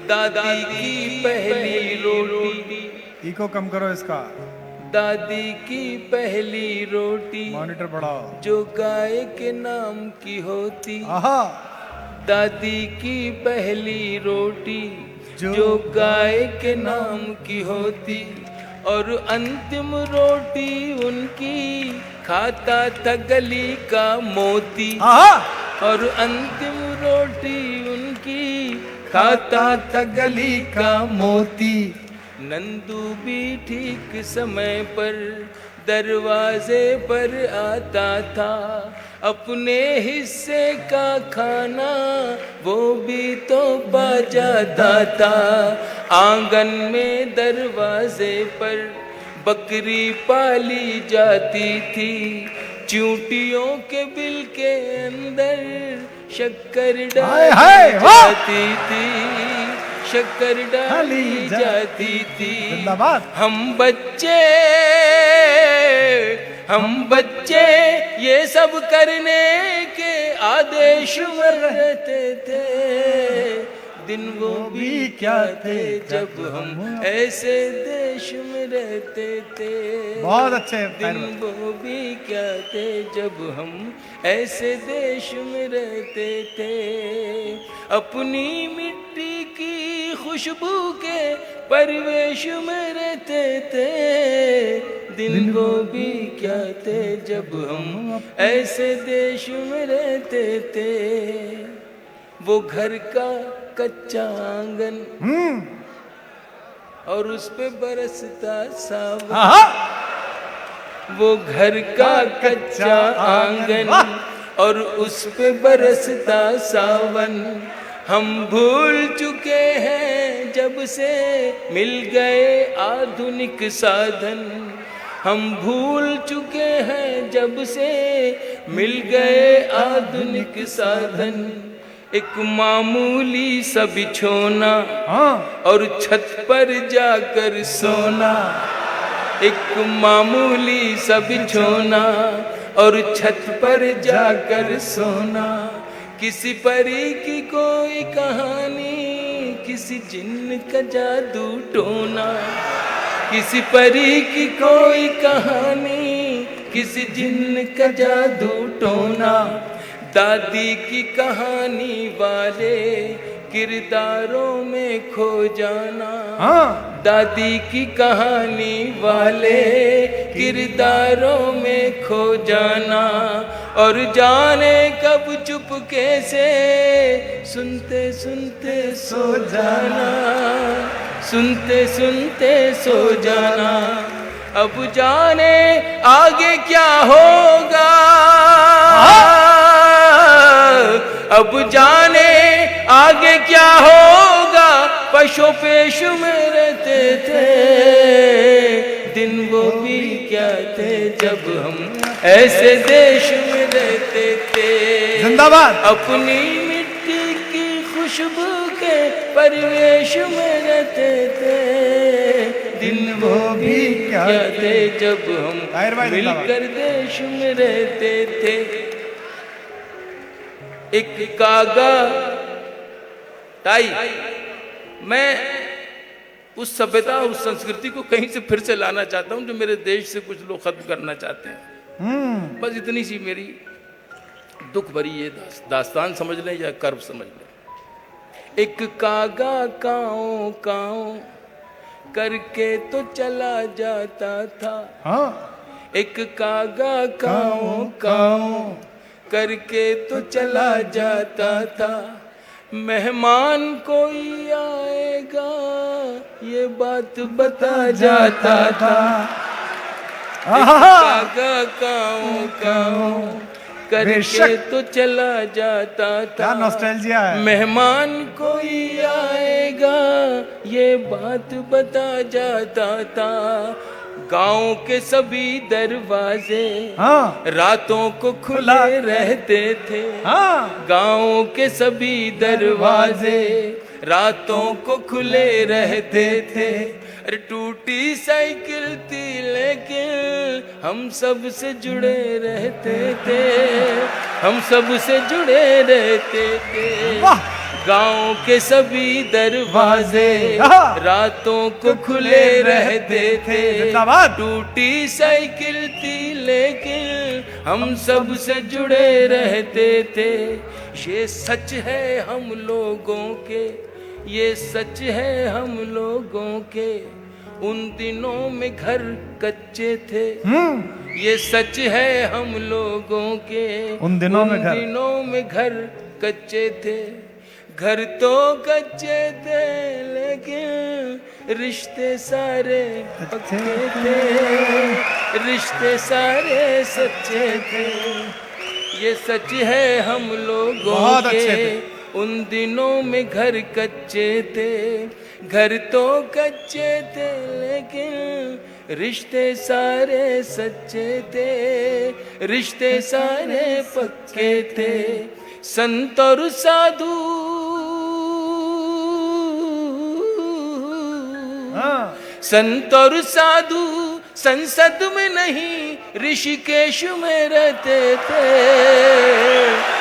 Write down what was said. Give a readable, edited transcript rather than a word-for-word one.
दादी की पहली रोटी, इको कम करो इसका, दादी की पहली रोटी मॉनिटर बढ़ाओ। जो गाय के नाम की होती, आहा, दादी की पहली रोटी जो जो गाय के नाम की होती, और अंतिम रोटी उनकी खाता था गली का मोती। आहा, और अंतिम रोटी उनकी खाता था गली का मोती। नंदू भी ठीक समय पर दरवाजे पर आता था, अपने हिस्से का खाना वो भी तो पा जाता था। आंगन में दरवाजे पर बकरी पाली जाती थी, चूंटियों के बिल के अंदर शक्कर डाली जाती थी, शक्कर डाली जाती थी। हम बच्चे ये सब करने के आदेश में रहते थे। दिन वो भी क्या थे जब हम ऐसे देश में रहते थे। बहुत अच्छे। दिन वो भी क्या थे जब हम ऐसे देश में रहते थे। अपनी मिट्टी की खुशबू के परिवेश में रहते थे। दिन वो भी क्या थे जब हम ऐसे देश में रहते थे। वो घर का कच्चा आंगन और उस पे बरसता सावन। वो घर का कच्चा आंगन और उस पे बरसता सावन। हम भूल चुके हैं जब से मिल गए आधुनिक साधन। हम भूल चुके हैं जब से मिल गए आधुनिक साधन। एक मामूली सा बिछोना और छत पर जाकर सोना। एक मामूली सा बिछोना और छत पर जाकर सोना। किसी परी की कोई कहानी, किसी जिन्न का जादू टोना। किसी परी की कोई कहानी, किसी जिन्न का जादू टोना। दादी की कहानी वाले किरदारों में खो जाना। दादी की कहानी वाले किरदारों में खो जाना। और जाने कब चुपके से सुनते सुनते सो जाना। सुनते सुनते सो जाना। अब जाने आगे क्या होगा। अब जाने आगे क्या होगा। पशु पेश में रहते थे। दिन वो भी क्या थे जब हम ऐसे देश में रहते थे। जिंदाबाद। अपनी मिट्टी की खुशबू के परिवेश में रहते थे। दिन वो भी क्या थे जब हम मिलकर देश में रहते थे। एक कागा टाई। मैं उस सभ्यता उस संस्कृति को कहीं से फिर से लाना चाहता हूं जो मेरे देश से कुछ लोग खत्म करना चाहते हैं। बस इतनी सी मेरी दुख भरी ये दास्तान समझ लें या कर्व समझ लें। एक कागा काओ काओ करके तो चला जाता था। एक कागा काओ काओ करके तो चला जाता था। मेहमान कोई आएगा ये बात बता जाता था। कागा काओ काओ करके तो चला जाता था। नॉस्टैल्जिया है। मेहमान कोई आएगा ये बात बता जाता था। गांव के सभी दरवाजे रातों को खुले रहते थे। गांव के सभी दरवाजे रातों को खुले रहते थे। अरे टूटी साइकिल थी लेकिन हम सब से जुड़े रहते थे। हम सब से जुड़े रहते थे। गांव के सभी दरवाजे रातों को खुले रहते थे। जिंदाबाद। टूटी साइकिल थी लेकिन हम सब से जुड़े रहते थे। ये सच है हम लोगों के, ये सच है हम लोगों के। उन दिनों में घर कच्चे थे, ये सच है हम लोगों के। उन दिनों में घर कच्चे थे। घर तो कच्चे थे लेकिन रिश्ते सारे पक्के थे, रिश्ते सारे सच्चे थे। ये सच है हम लोगों बहुत अच्छे के। थे। उन दिनों में घर कच्चे थे, घर तो कच्चे थे लेकिन रिश्ते सारे सच्चे थे, रिश्ते सारे पक्के थे। संत और साधु संत और साधु संसद में नहीं ऋषिकेश में रहते थे।